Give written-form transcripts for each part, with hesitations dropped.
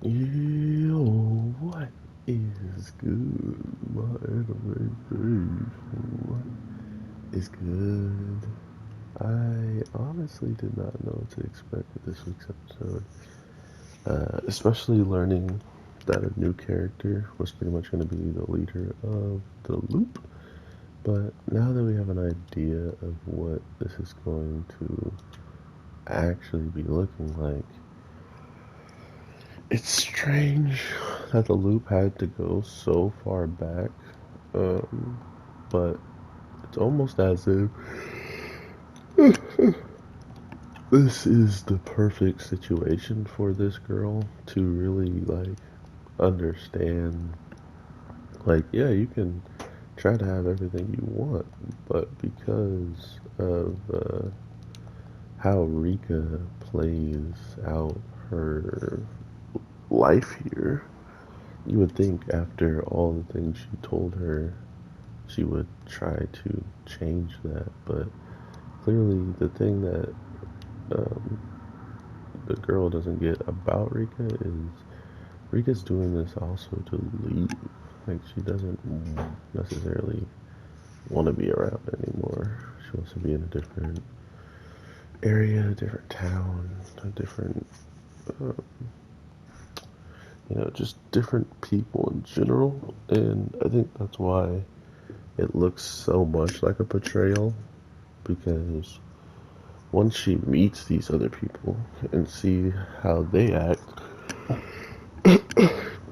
Yo, what is good, my anime face? What is good? I honestly did not know what to expect with this week's episode, especially learning that a new character was pretty much going to be the leader of the loop. But now that we have an idea of what this is going to actually be looking like, it's strange that the loop had to go so far back, um, but it's almost as if this is the perfect situation for this girl to really like understand. Like, yeah, you can try to have everything you want, but because of how Rika plays out her life here, you would think after all the things she told her, she would try to change that. But clearly, the thing that um, the girl doesn't get about Rika is Rika's doing this also to leave. Like, she doesn't necessarily want to be around anymore. She wants to be in a different area, a different town, a different, uh, just different people in general. And I think that's why it looks so much like a betrayal, because once she meets these other people and see how they act,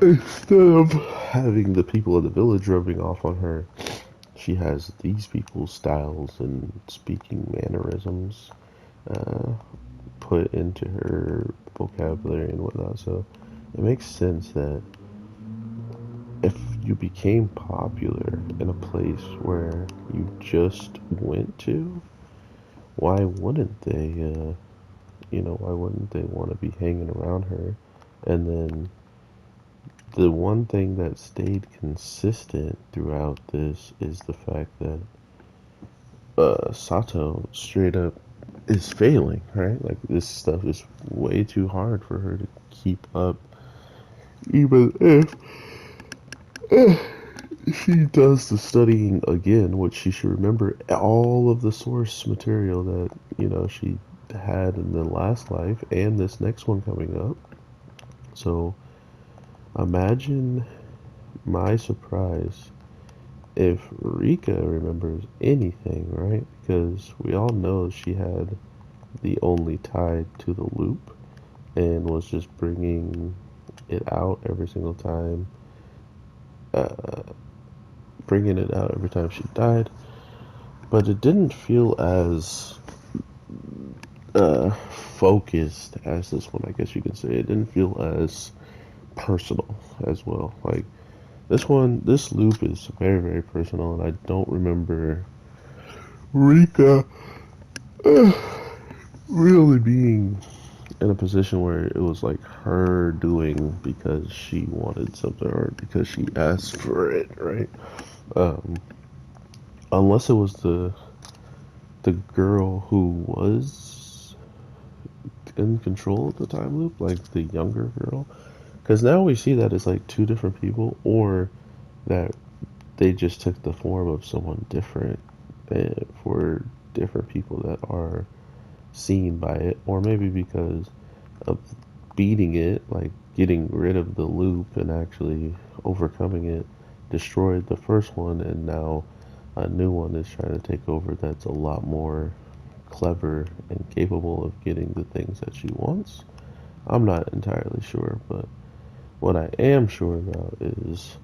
instead of having the people of the village rubbing off on her, she has these people's styles and speaking mannerisms uh, put into her vocabulary and whatnot. So it makes sense that if you became popular in a place where you just went to, why wouldn't they, why wouldn't they want to be hanging around her? And then the one thing that stayed consistent throughout this is the fact that Sato straight up is failing, right? Like, this stuff is way too hard for her to keep up, even if she does the studying again, which she should remember all of the source material that, she had in the last life and this next one coming up. So imagine my surprise if Rika remembers anything, right? Because we all know she had the only tie to the loop and was just bringing it out every single time, uh, bringing it out every time she died. But it didn't feel as focused as this one, I guess you could say. It didn't feel as personal as well. Like, this loop is very, very personal, and I don't remember Rika really being in a position where it was like her doing because she wanted something or because she asked for it, right? Um, unless it was the girl who was in control of the time loop, like the younger girl. Because now we see that it's like two different people, or that they just took the form of someone different for different people that are seen by it, or maybe because of beating it, like getting rid of the loop and actually overcoming it, destroyed the first one, and now a new one is trying to take over that's a lot more clever and capable of getting the things that she wants. I'm not entirely sure, but what I am sure about is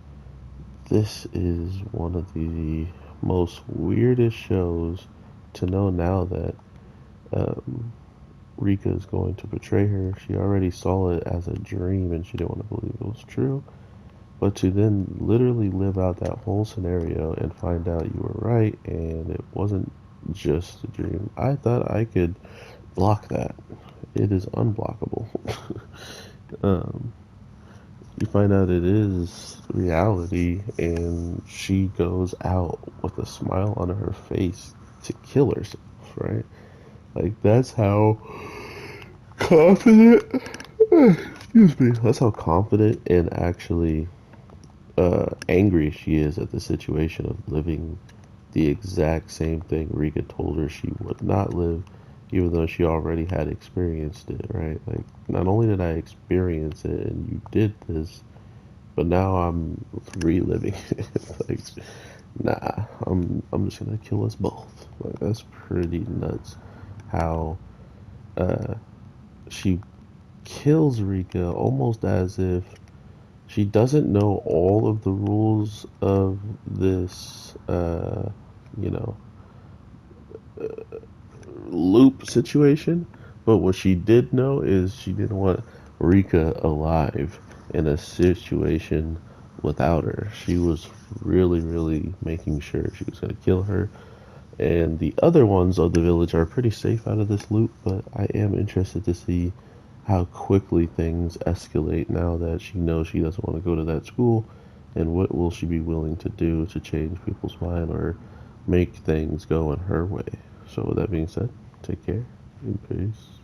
this is one of the most weirdest shows to know now that um, Rika is going to betray her. She already saw it as a dream and she didn't want to believe it was true. But to then literally live out that whole scenario and find out you were right and it wasn't just a dream, I thought I could block that. It is unblockable. um, you find out it is reality, and she goes out with a smile on her face to kill herself, right? Like, that's how confident Excuse me. That's how confident and actually angry she is at the situation of living the exact same thing Rika told her she would not live, even though she already had experienced it, right? Like, not only did I experience it and you did this, but now I'm reliving it. Like, nah, I'm just gonna kill us both. Like, that's pretty nuts. How uh, she kills Rika almost as if she doesn't know all of the rules of this, you know, loop situation. But what she did know is she didn't want Rika alive in a situation without her. She was really, really making sure she was going to kill her. And the other ones of the village are pretty safe out of this loop, but I am interested to see how quickly things escalate now that she knows she doesn't want to go to that school, and what will she be willing to do to change people's mind or make things go in her way. So with that being said, take care and peace.